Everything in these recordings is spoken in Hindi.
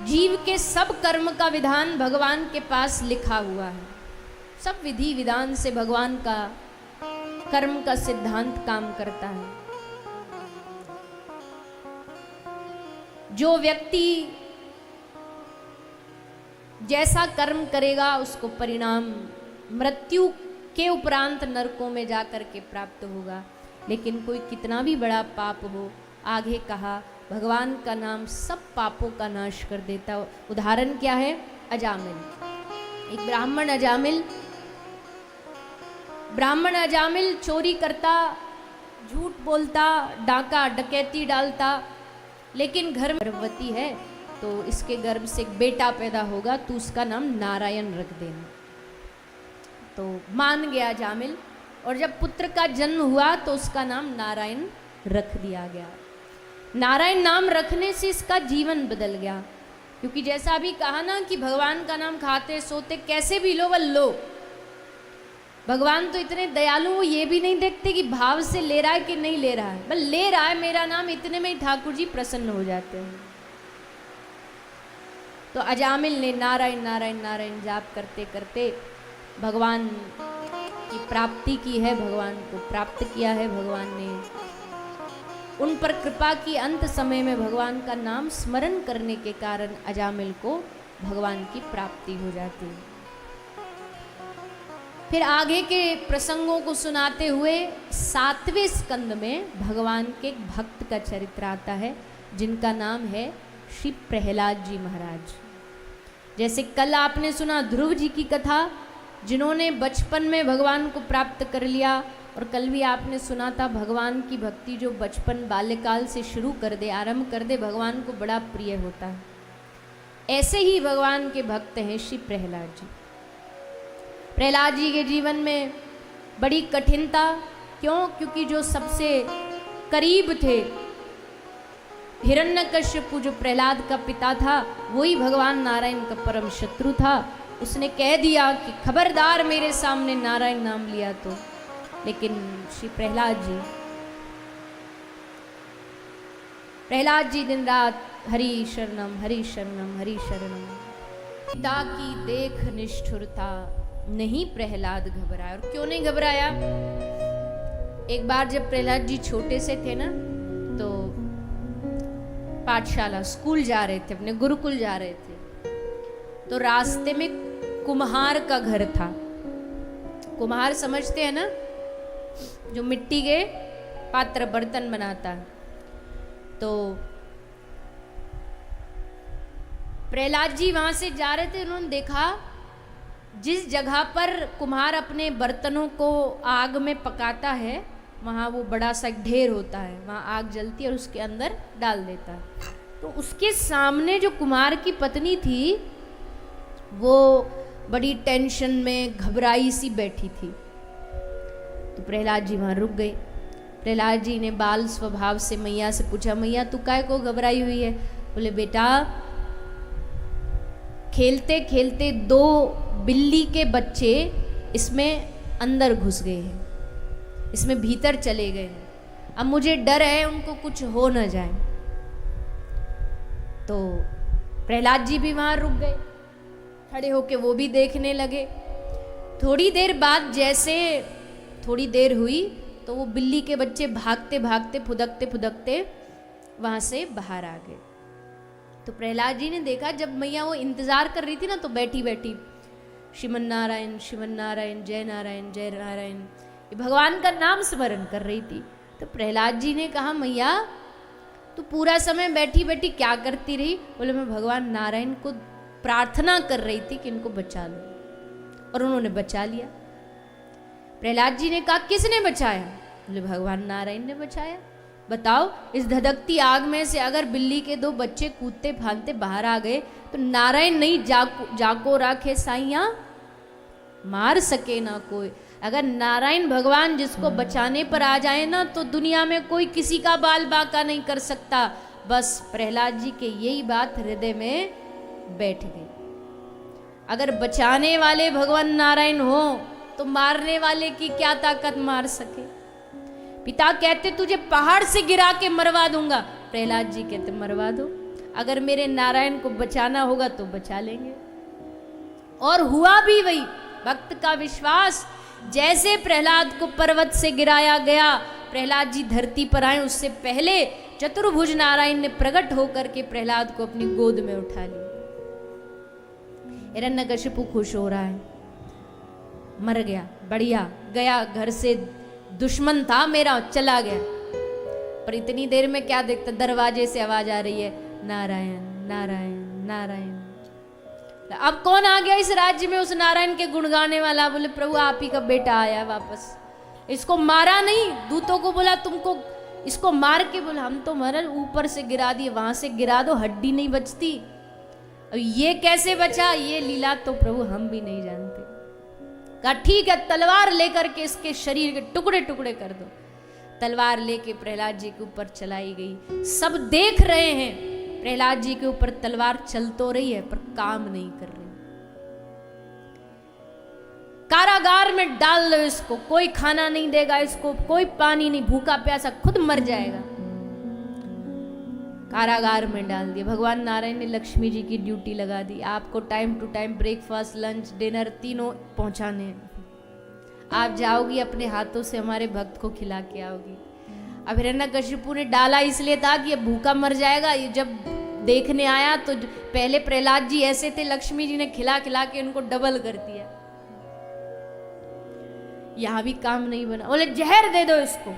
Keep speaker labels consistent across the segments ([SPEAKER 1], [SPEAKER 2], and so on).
[SPEAKER 1] जीव के सब कर्म का विधान भगवान के पास लिखा हुआ है। सब विधि विधान से भगवान का कर्म का सिद्धांत काम करता है। जो व्यक्ति जैसा कर्म करेगा उसको परिणाम मृत्यु के उपरांत नरकों में जाकर के प्राप्त होगा। लेकिन कोई कितना भी बड़ा पाप हो, आगे कहा भगवान का नाम सब पापों का नाश कर देता। उदाहरण क्या है? अजामिल। एक ब्राह्मण अजामिल चोरी करता, झूठ बोलता, डाका डकैती डालता, लेकिन घर में गर्भवती है तो इसके गर्भ से एक बेटा पैदा होगा, तो उसका नाम नारायण रख देना। तो मान गया अजामिल, और जब पुत्र का जन्म हुआ तो उसका नाम नारायण रख दिया गया। नारायण नाम रखने से इसका जीवन बदल गया, क्योंकि जैसा अभी कहा ना कि भगवान का नाम खाते सोते कैसे भी लो बल लो। भगवान तो इतने दयालु, वो ये भी नहीं देखते कि भाव से ले रहा है कि नहीं ले रहा है, बस ले रहा है मेरा नाम, इतने में ही ठाकुर जी प्रसन्न हो जाते हैं। तो अजामिल ने नारायण नारायण नारायण जाप करते करते भगवान की प्राप्ति की है, भगवान को प्राप्त किया है। भगवान ने उन पर कृपा की। अंत समय में भगवान का नाम स्मरण करने के कारण अजामिल को भगवान की प्राप्ति हो जाती है। फिर आगे के प्रसंगों को सुनाते हुए 7वें स्कंद में भगवान के एक भक्त का चरित्र आता है, जिनका नाम है श्री प्रहलाद जी महाराज। जैसे कल आपने सुना ध्रुव जी की कथा, जिन्होंने बचपन में भगवान को प्राप्त कर लिया, और कल भी आपने सुना था भगवान की भक्ति जो बचपन बाल्यकाल से शुरू कर दे, आरंभ कर दे, भगवान को बड़ा प्रिय होता है। ऐसे ही भगवान के भक्त हैं श्री प्रहलाद जी। प्रहलाद जी के जीवन में बड़ी कठिनता, क्यों? क्योंकि जो सबसे करीब थे, हिरण्यकश्यपु जो प्रहलाद का पिता था, वही भगवान नारायण का परम शत्रु था। उसने कह दिया कि खबरदार मेरे सामने नारायण नाम लिया तो। लेकिन श्री प्रहलाद जी दिन रात हरि शरणम हरि शरणम हरि शरणम। पिता की देख निष्ठुरता, नहीं प्रहलाद घबराया। और क्यों नहीं घबराया? एक बार जब प्रहलाद जी छोटे से थे ना, तो पाठशाला स्कूल जा रहे थे, अपने गुरुकुल जा रहे थे, तो रास्ते में कुम्हार का घर था। कुम्हार समझते हैं ना, जो मिट्टी के पात्र बर्तन बनाता है। तो प्रहलाद जी वहां से जा रहे थे, उन्होंने देखा जिस जगह पर कुम्हार अपने बर्तनों को आग में पकाता है, वहाँ वो बड़ा सा ढेर होता है, वहाँ आग जलती है और उसके अंदर डाल देता है। तो उसके सामने जो कुम्हार की पत्नी थी, वो बड़ी टेंशन में घबराई सी बैठी थी। तो प्रहलाद जी वहाँ रुक गए। प्रहलाद जी ने बाल स्वभाव से मैया से पूछा, मैया तू काहे को घबराई हुई है? बोले बेटा, खेलते खेलते 2 बिल्ली के बच्चे इसमें अंदर घुस गए हैं, इसमें भीतर चले गए हैं। अब मुझे डर है उनको कुछ हो न जाए। तो प्रहलाद जी भी वहां रुक गए, खड़े होके वो भी देखने लगे। थोड़ी देर बाद जैसे थोड़ी देर हुई तो वो बिल्ली के बच्चे भागते भागते फुदकते फुदकते वहां से बाहर आ गए। तो प्रहलाद जी ने देखा, जब मैया वो इंतजार कर रही थी ना, तो बैठी बैठी श्रीमन नारायण जय नारायण जय नारायण, ये भगवान का नाम स्मरण कर रही थी। तो प्रहलाद जी ने कहा, मैया तू पूरा समय बैठी बैठी क्या करती रही? बोले मैं भगवान नारायण को प्रार्थना कर रही थी कि इनको बचा लो, और उन्होंने बचा लिया। प्रहलाद जी ने कहा, किसने बचाया? बोले भगवान नारायण ने बचाया। बताओ, इस धधकती आग में से अगर बिल्ली के 2 बच्चे कूदते फांदते बाहर आ गए तो नारायण नहीं जाको राखे साइया, मार सके ना कोई। अगर नारायण भगवान जिसको बचाने पर आ जाए ना, तो दुनिया में कोई किसी का बाल बांका नहीं कर सकता। बस प्रहलाद जी के यही बात हृदय में बैठ गई। अगर बचाने वाले भगवान नारायण हो तो मारने वाले की क्या ताकत मार सके? पिता कहते तुझे पहाड़ से गिरा के मरवा दूंगा, प्रहलाद जी कहते मरवा दो, अगर मेरे नारायण को बचाना होगा तो बचा लेंगे। और हुआ भी वही। भक्त का विश्वास, जैसे प्रहलाद को पर्वत से गिराया गया, प्रहलाद जी धरती पर आए उससे पहले चतुर्भुज नारायण ने प्रकट होकर के प्रहलाद को अपनी गोद में उठा लिया। हिरण्यकशिपु खुश हो रहा है, मर गया, बढ़िया गया, घर से दुश्मन था मेरा, चला गया। पर इतनी देर में क्या देखता, दरवाजे से आवाज आ रही है, नारायण नारायण नारायण। अब कौन आ गया इस राज्य में उस नारायण के गुण गाने वाला? बोले प्रभु आप ही का बेटा आया वापस। इसको मारा नहीं, दूतों को बोला तुमको इसको मार के, बोला हम तो मरल, ऊपर से गिरा दिए, वहां से गिरा दो, हड्डी नहीं बचती। अब ये कैसे बचा, ये लीला तो प्रभु हम भी नहीं जानते। कहा ठीक है, तलवार लेकर के इसके शरीर के टुकड़े टुकड़े कर दो। तलवार लेके प्रहलाद जी के ऊपर चलाई गई। सब देख रहे हैं, प्रहलाद जी के ऊपर तलवार चल तो रही है पर काम नहीं कर रही। कारागार में डाल लो इसको, कोई खाना नहीं देगा इसको, कोई पानी नहीं, भूखा प्यासा खुद मर जाएगा। कारागार में डाल दिया। भगवान नारायण ने लक्ष्मी जी की ड्यूटी लगा दी, आपको time to time breakfast, lunch, dinner तीनों पहुंचाने हैं। आप जाओगी अपने हाथों से हमारे भक्त को खिला के आओगी। अब हिरण्यकशिपु ने डाला इसलिए था कि ये भूखा मर जाएगा। ये जब देखने आया तो पहले प्रहलाद जी ऐसे थे, लक्ष्मी जी ने खिला खिला के उनको डबल कर दिया। यहां भी काम नहीं बना, बोले जहर दे दो इसको।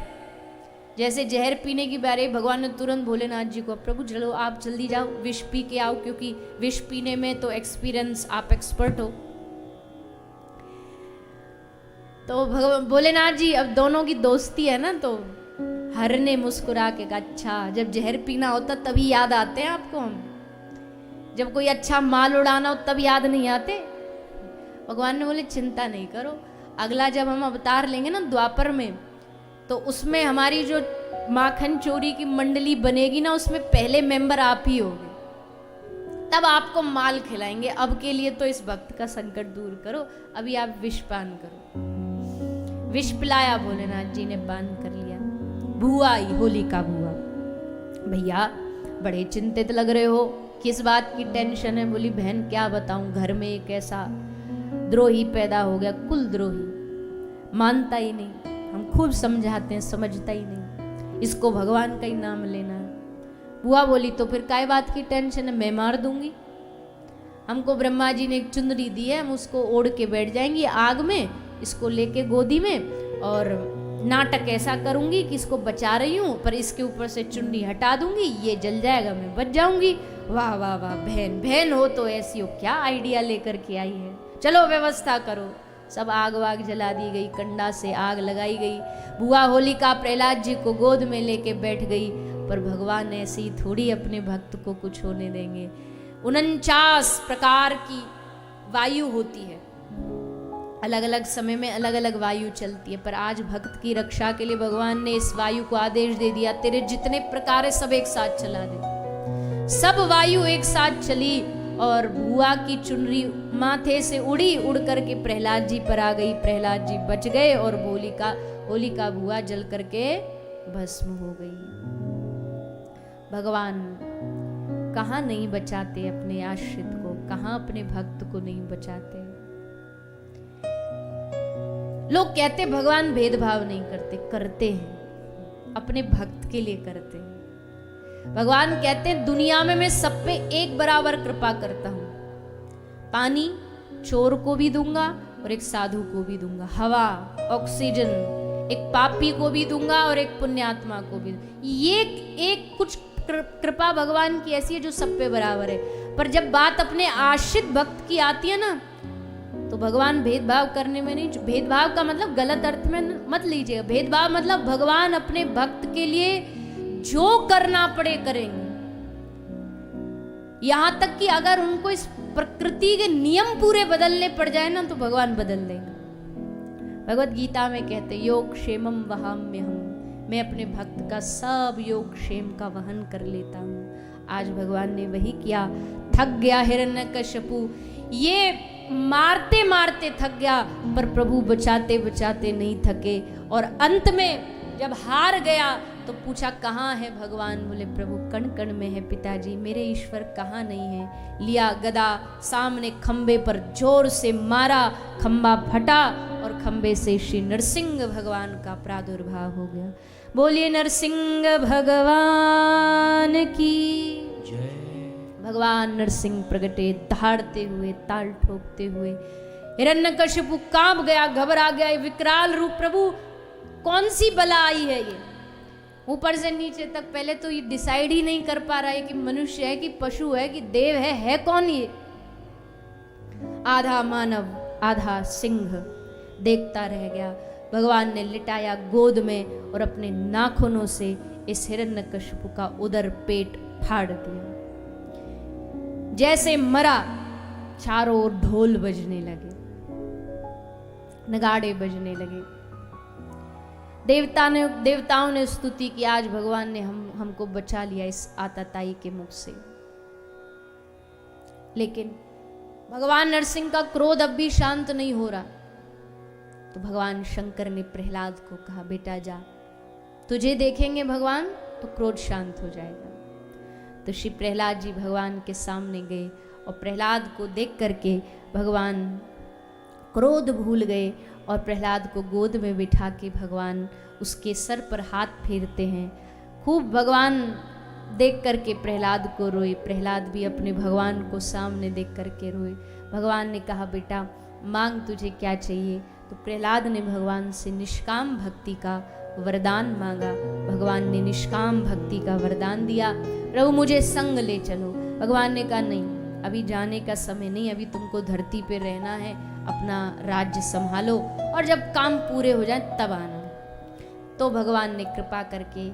[SPEAKER 1] जैसे जहर पीने की बारी, भगवान ने तुरंत भोलेनाथ जी को, प्रभु चलो आप जल्दी जाओ विष पी के आओ, क्योंकि विष पीने में तो एक्सपीरियंस, आप एक्सपर्ट हो। तो भोलेनाथ जी, अब दोनों की दोस्ती है ना, तो हर ने मुस्कुरा के कहा अच्छा, जब जहर पीना होता तभी याद आते हैं आपको हम, जब कोई अच्छा माल उड़ाना हो तब याद नहीं आते। भगवान ने बोले चिंता नहीं करो, अगला जब हम अवतार लेंगे ना द्वापर में, तो उसमें हमारी जो माखन चोरी की मंडली बनेगी ना, उसमें पहले मेंबर आप ही होगे, तब आपको माल खिलाएंगे। अब के लिए तो इस भक्त का संकट दूर करो, अभी आप विष पान करो। विष पिलाया, भोलेनाथ जी ने पान कर लिया। बुआ आई, होलिका बुआ, भैया बड़े चिंतित लग रहे हो, किस बात की टेंशन है? बोली बहन क्या बताऊं, घर में एक ऐसा द्रोही पैदा हो गया, कुल द्रोही, मानता ही नहीं, हम खूब समझाते हैं समझता ही नहीं, इसको भगवान का ही नाम लेना है। बुआ बोली तो फिर काय बात की टेंशन है, मैं मार दूंगी। हमको ब्रह्मा जी ने एक चुंदरी दी है, हम उसको ओढ़ के बैठ जाएंगी आग में, इसको लेके गोदी में, और नाटक ऐसा करूंगी कि इसको बचा रही हूं, पर इसके ऊपर से चुन्नी हटा दूंगी, ये जल जाएगा, मैं बच जाऊंगी। वाह वाह वाह, बहन बहन हो तो ऐसी हो, क्या आइडिया लेकर के आई है, चलो व्यवस्था करो। सब आग वाग जला दी गई, कंडा से आग लगाई गई। बुआ होलिका प्रहलाद जी को गोद में लेके बैठ गई, पर भगवान ऐसे ही थोड़ी अपने भक्त को कुछ होने देंगे। 49 प्रकार की वायु होती है, अलग अलग समय में अलग अलग वायु चलती है, पर आज भक्त की रक्षा के लिए भगवान ने इस वायु को आदेश दे दिया, तेरे जितने प्रकार है सब एक साथ चला दे। सब वायु एक साथ चली और बुआ की चुनरी माथे से उड़ी, उड़ करके प्रहलाद जी पर आ गई। प्रहलाद जी बच गए और होलिका बुआ जल करके भस्म हो गई। भगवान कहाँ नहीं बचाते अपने आश्रित को, कहाँ अपने भक्त को नहीं बचाते। लोग कहते भगवान भेदभाव नहीं करते, करते हैं, अपने भक्त के लिए करते हैं। भगवान कहते हैं दुनिया में मैं सब पे एक बराबर कृपा करता हूं, पानी चोर को भी दूंगा और एक साधु को भी दूंगा, हवा ऑक्सीजन एक पापी को भी दूंगा और एक पुण्यात्मा को भी। ये एक कुछ कृपा भगवान की ऐसी है जो सब पे बराबर है। पर जब बात अपने आश्रित भक्त की आती है ना, तो भगवान भेदभाव करने में नहीं, भेदभाव का मतलब गलत अर्थ में मत लीजिएगा। भेदभाव मतलब भगवान अपने भक्त के लिए जो करना पड़े करेंगे, यहां तक कि अगर उनको इस प्रकृति के नियम पूरे बदलने पड़ जाए ना, तो भगवान बदल देंगे। भगवत गीता में कहते योग क्षेमम वहाम्यहम्, मैं अपने भक्त का सब योग क्षेम का वहन कर लेता हूं। आज भगवान ने वही किया। थक गया हिरण्यकशिपु, ये मारते मारते थक गया, पर प्रभु बचाते बचाते नहीं थके, और अंत में जब हार गया तो पूछा कहाँ है भगवान? बोले प्रभु कण कण में है पिताजी, मेरे ईश्वर कहाँ नहीं है। लिया गदा, सामने खंबे पर जोर से मारा, खंबा फटा और खंबे से श्री नरसिंह भगवान का प्रादुर्भाव हो गया। बोलिए नरसिंह भगवान की
[SPEAKER 2] जय।
[SPEAKER 1] भगवान नरसिंह प्रगटे, दहाड़ते हुए, ताल ठोकते हुए। हिरण्यकशिपु कांप गया, घबरा गया, विकराल रूप, प्रभु कौन सी बला आई है ये? ऊपर से नीचे तक पहले तो ये डिसाइड ही नहीं कर पा रहा है कि मनुष्य है कि पशु है कि देव है कौन ये? आधा मानव आधा सिंह देखता रह गया। भगवान ने लिटाया गोद में और अपने नाखूनों से इस हिरण्यकशिपु का उदर पेट फाड़ दिया। जैसे मरा, चारों ओर ढोल बजने लगे, नगाड़े बजने लगे। देवताओं ने स्तुति की, आज भगवान ने हमको बचा लिया इस आतताई के मुख से। लेकिन भगवान नरसिंह का क्रोध अब भी शांत नहीं हो रहा। तो भगवान शंकर ने प्रहलाद को कहा, बेटा जा, तुझे देखेंगे भगवान तो क्रोध शांत हो जाएगा। तो श्री प्रहलाद जी भगवान के सामने गए और प्रहलाद को देख करके भगवान क्रोध भूल गए और प्रहलाद को गोद में बिठा के भगवान उसके सर पर हाथ फेरते हैं। खूब भगवान देख करके प्रहलाद को रोए, प्रहलाद भी अपने भगवान को सामने देख करके रोए। भगवान ने कहा, बेटा मांग तुझे क्या चाहिए? तो प्रहलाद ने भगवान से निष्काम भक्ति का वरदान मांगा। भगवान ने निष्काम भक्ति का वरदान दिया। प्रभु मुझे संग ले चलो। भगवान ने कहा नहीं, अभी जाने का समय नहीं, अभी तुमको धरती पे रहना है, अपना राज्य संभालो और जब काम पूरे हो जाए तब आना। तो भगवान ने कृपा करके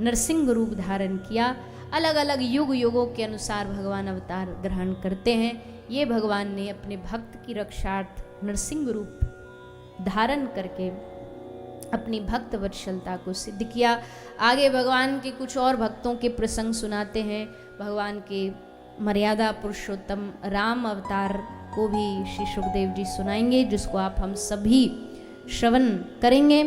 [SPEAKER 1] नरसिंह रूप धारण किया। अलग अलग युगों के अनुसार भगवान अवतार ग्रहण करते हैं। ये भगवान ने अपने भक्त की रक्षार्थ नरसिंह रूप धारण करके अपनी भक्त वत्सलता को सिद्ध किया। आगे भगवान के कुछ और भक्तों के प्रसंग सुनाते हैं। भगवान के मर्यादा पुरुषोत्तम राम अवतार को भी श्री सुखदेव जी सुनाएंगे, जिसको आप हम सभी श्रवण करेंगे।